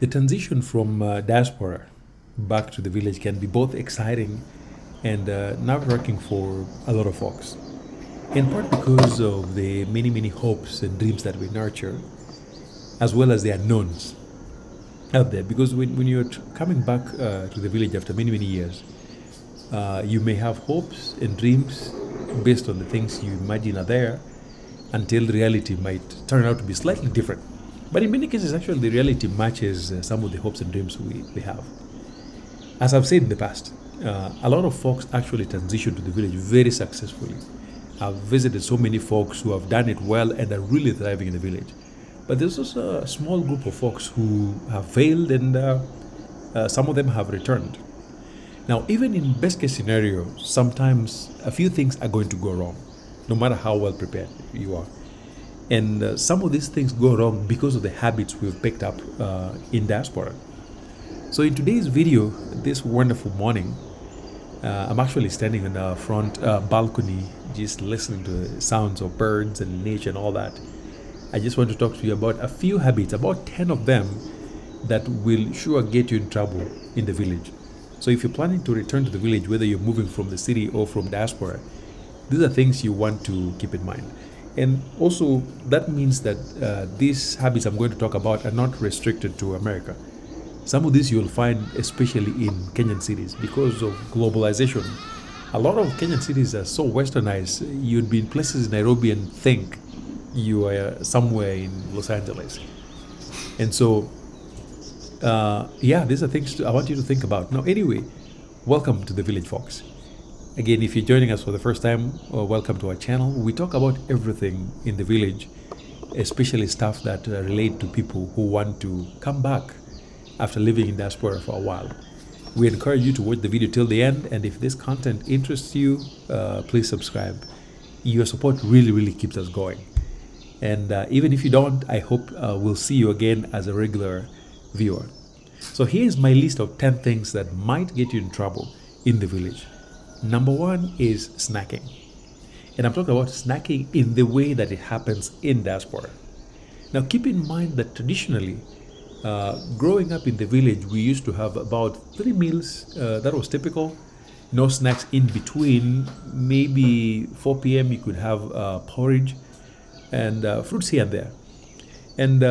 The transition from diaspora back to the village can be both exciting and nerve-wracking for a lot of folks. In part because of the many, many hopes and dreams that we nurture, as well as the unknowns out there. Because when you're coming back to the village after many, many years, you may have hopes and dreams based on the things you imagine are there until reality might turn out to be slightly different. But in many cases, actually, the reality matches some of the hopes and dreams we have. As I've said in the past, a lot of folks actually transition to the village very successfully. I've visited so many folks who have done it well and are really thriving in the village. But there's also a small group of folks who have failed and some of them have returned. Now, even in best case scenario, sometimes a few things are going to go wrong, no matter how well prepared you are. And some of these things go wrong because of the habits we've picked up in diaspora. So in today's video, this wonderful morning, I'm actually standing on the front balcony, just listening to the sounds of birds and nature and all that. I just want to talk to you about a few habits, about 10 of them, that will sure get you in trouble in the village. So if you're planning to return to the village, whether you're moving from the city or from diaspora, these are things you want to keep in mind. And also, that means that these habits I'm going to talk about are not restricted to America. Some of these you'll find especially in Kenyan cities because of globalization. A lot of Kenyan cities are so westernized, you'd be in places in Nairobi and think you are somewhere in Los Angeles. And so, these are things I want you to think about. Now, anyway, welcome to the Village Folks. Again, if you're joining us for the first time, welcome to our channel. We talk about everything in the village, especially stuff that relate to people who want to come back after living in diaspora for a while. We encourage you to watch the video till the end, and if this content interests you, please subscribe. Your support really, really keeps us going. And even if you don't, I hope we'll see you again as a regular viewer. So here's my list of 10 things that might get you in trouble in the village. Number one is snacking. And I'm talking about snacking in the way that it happens in diaspora. Now keep in mind that traditionally, growing up in the village, we used to have about 3 meals. That was typical. No snacks in between. Maybe 4 p.m. you could have porridge and fruits here and there. And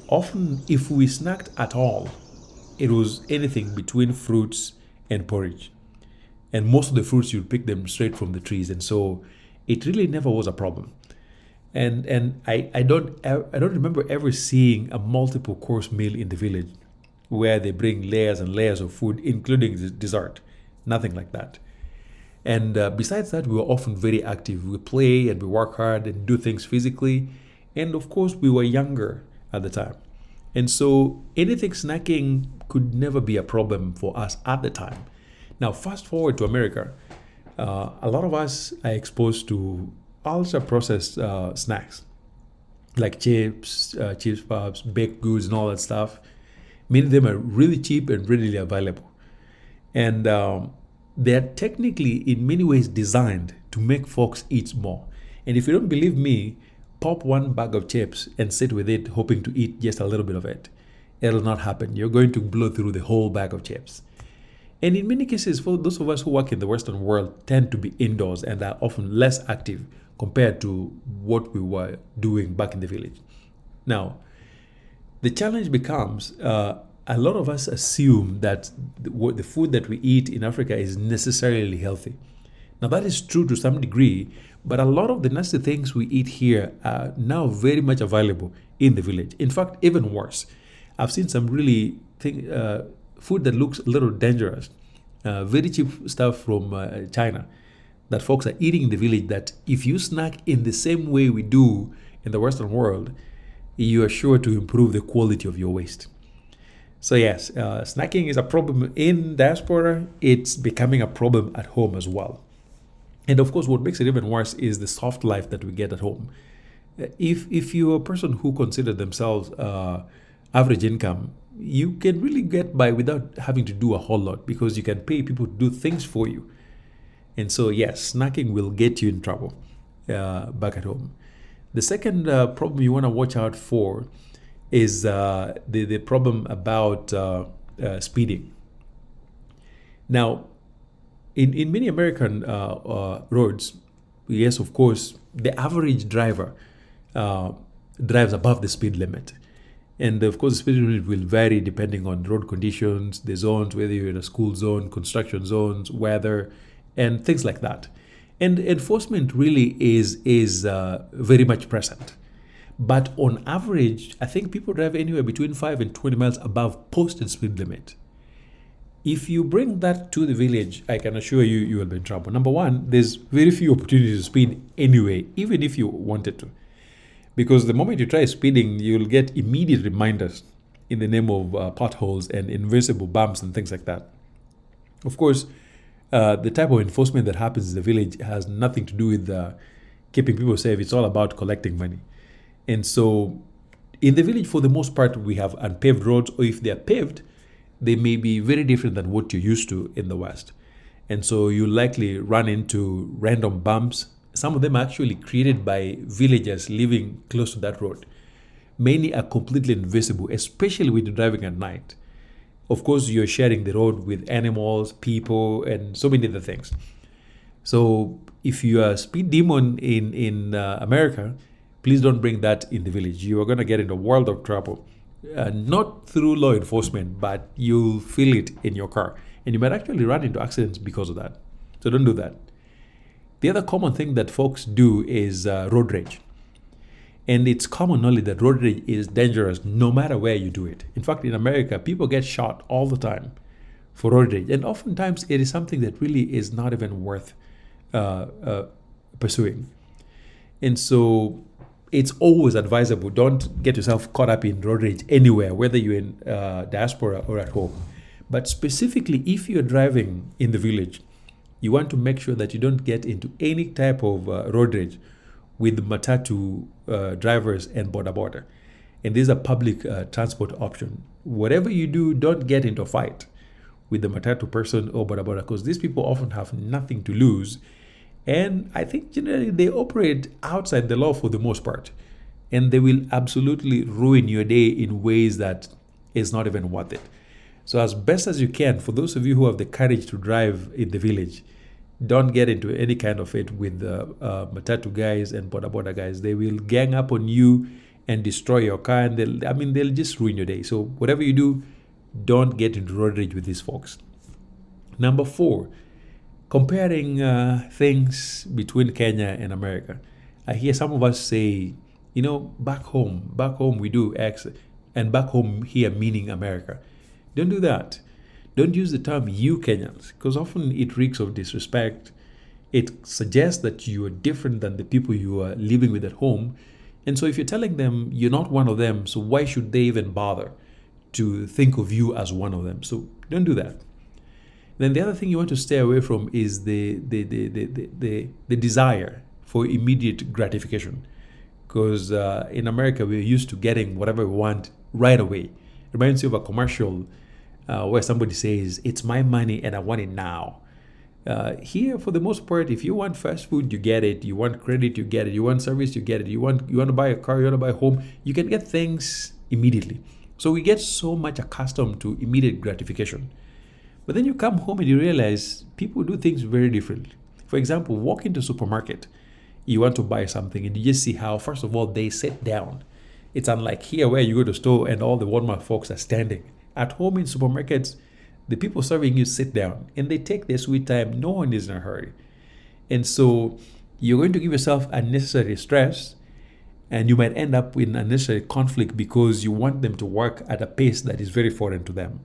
often, if we snacked at all, it was anything between fruits and porridge. And most of the fruits, you'd pick them straight from the trees. And so it really never was a problem. And I don't remember ever seeing a multiple course meal in the village where they bring layers and layers of food, including the dessert. Nothing like that. And besides that, we were often very active. We play and we work hard and do things physically. And of course, we were younger at the time. And so anything snacking could never be a problem for us at the time. Now, fast forward to America, a lot of us are exposed to ultra processed snacks like chips, puffs, baked goods, and all that stuff. Many of them are really cheap and readily available. And they're technically, in many ways, designed to make folks eat more. And if you don't believe me, pop one bag of chips and sit with it, hoping to eat just a little bit of it. It'll not happen. You're going to blow through the whole bag of chips. And in many cases, for those of us who work in the Western world, tend to be indoors and are often less active compared to what we were doing back in the village. Now, the challenge becomes a lot of us assume that the food that we eat in Africa is necessarily healthy. Now, that is true to some degree, but a lot of the nasty things we eat here are now very much available in the village. In fact, even worse. I've seen some really food that looks a little dangerous, very cheap stuff from China that folks are eating in the village, that if you snack in the same way we do in the Western world, you are sure to improve the quality of your waste. So yes, snacking is a problem in diaspora. It's becoming a problem at home as well. And of course, what makes it even worse is the soft life that we get at home. If you're a person who consider themselves average income, you can really get by without having to do a whole lot because you can pay people to do things for you. And so, yes, snacking will get you in trouble back at home. The second problem you want to watch out for is the problem about speeding. Now, in many American roads, yes, of course, the average driver uh, drives above the speed limit. And of course, the speed limit will vary depending on road conditions, the zones, whether you're in a school zone, construction zones, weather, and things like that. And enforcement really is very much present. But on average, I think people drive anywhere between 5 and 20 miles above posted speed limit. If you bring that to the village, I can assure you, you will be in trouble. Number one, there's very few opportunities to speed anyway, even if you wanted to. Because the moment you try speeding, you'll get immediate reminders in the name of potholes and invisible bumps and things like that. Of course, the type of enforcement that happens in the village has nothing to do with keeping people safe. It's all about collecting money. And so in the village, for the most part, we have unpaved roads, or if they're paved, they may be very different than what you're used to in the West. And so you likely run into random bumps. Some of them are actually created by villagers living close to that road. Many are completely invisible, especially when you're driving at night. Of course, you're sharing the road with animals, people, and so many other things. So if you are a speed demon in America, please don't bring that in the village. You are going to get into a world of trouble. Not through law enforcement, but you'll feel it in your car. And you might actually run into accidents because of that. So don't do that. The other common thing that folks do is road rage. And it's common knowledge that road rage is dangerous no matter where you do it. In fact, in America, people get shot all the time for road rage. And oftentimes, it is something that really is not even worth pursuing. And so it's always advisable, don't get yourself caught up in road rage anywhere, whether you're in diaspora or at home. But specifically, if you're driving in the village, you want to make sure that you don't get into any type of road rage with matatu drivers and boda boda. And these are public transport option. Whatever you do, don't get into a fight with the matatu person or boda boda, because these people often have nothing to lose. And I think generally they operate outside the law for the most part. And they will absolutely ruin your day in ways that is not even worth it. So as best as you can, for those of you who have the courage to drive in the village, don't get into any kind of it with the matatu guys and boda boda guys. They will gang up on you and destroy your car, and they'll just ruin your day. So whatever you do, don't get into road rage with these folks. Number 4, comparing things between Kenya and America. I hear some of us say, back home we do X, and back home here meaning America. Don't do that. Don't use the term you Kenyans, because often it reeks of disrespect. It suggests that you are different than the people you are living with at home. And so if you're telling them you're not one of them, so why should they even bother to think of you as one of them? So don't do that. Then the other thing you want to stay away from is the desire for immediate gratification. Because in America, we're used to getting whatever we want right away. It reminds you of a commercial where somebody says, "It's my money and I want it now." Here, for the most part, if you want fast food, you get it. You want credit, you get it. You want service, you get it. You want to buy a car, you want to buy a home, you can get things immediately. So we get so much accustomed to immediate gratification. But then you come home and you realize people do things very differently. For example, walk into a supermarket, you want to buy something, and you just see how, first of all, they sit down. It's unlike here where you go to the store and all the Walmart folks are standing. At home in supermarkets, the people serving you sit down and they take their sweet time. No one is in a hurry. And so you're going to give yourself unnecessary stress, and you might end up with unnecessary conflict because you want them to work at a pace that is very foreign to them.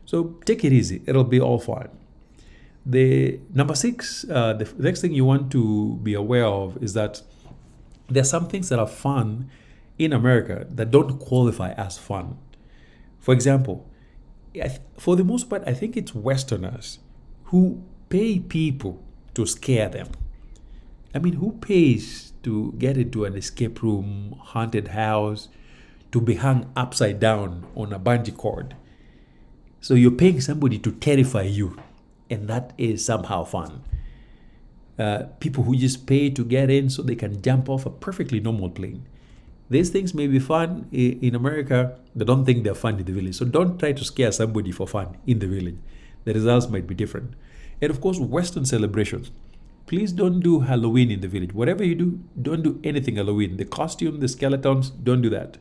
So take it easy. It'll be all fine. The number 6, the next thing you want to be aware of is that there are some things that are fun in America that don't qualify as fun. For example, for the most part, I think it's Westerners who pay people to scare them. I mean, who pays to get into an escape room, haunted house, to be hung upside down on a bungee cord? So you're paying somebody to terrify you, and that is somehow fun. People who just pay to get in so they can jump off a perfectly normal plane. These things may be fun in America. They don't think they're fun in the village. So don't try to scare somebody for fun in the village. The results might be different. And of course, Western celebrations. Please don't do Halloween in the village. Whatever you do, don't do anything Halloween. The costume, the skeletons, don't do that.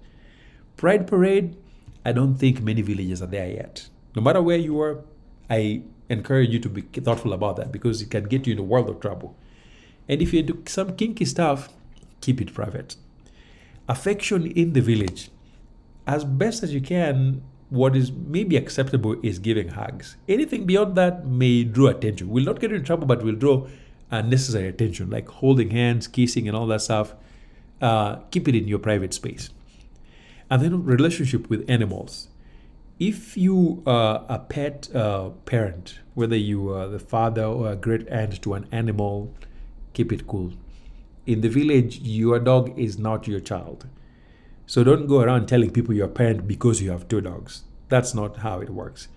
Pride Parade, I don't think many villages are there yet. No matter where you are, I encourage you to be thoughtful about that because it can get you in a world of trouble. And if you do some kinky stuff, keep it private. Affection in the village. As best as you can, what is maybe acceptable is giving hugs. Anything beyond that may draw attention. Will not get you in trouble, but will draw unnecessary attention, like holding hands, kissing, and all that stuff. Keep it in your private space. And then relationship with animals. If you are a pet parent, whether you are the father or a great aunt to an animal, keep it cool. In the village, your dog is not your child. So don't go around telling people you're a parent because you have two dogs. That's not how it works.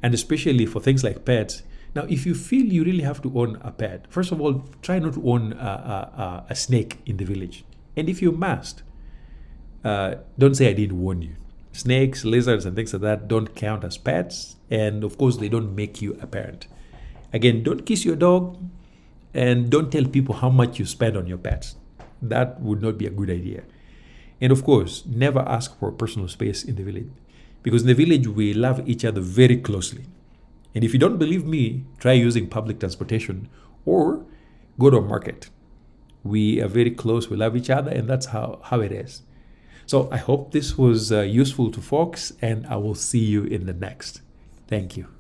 And especially for things like pets. Now, if you feel you really have to own a pet, first of all, try not to own a snake in the village. And if you must, don't say I didn't warn you. Snakes, lizards, and things like that don't count as pets. And of course, they don't make you a parent. Again, don't kiss your dog and don't tell people how much you spend on your pets. That would not be a good idea. And of course, never ask for personal space in the village. Because in the village, we love each other very closely. And if you don't believe me, try using public transportation or go to a market. We are very close, we love each other, and that's how it is. So I hope this was useful to folks, and I will see you in the next. Thank you.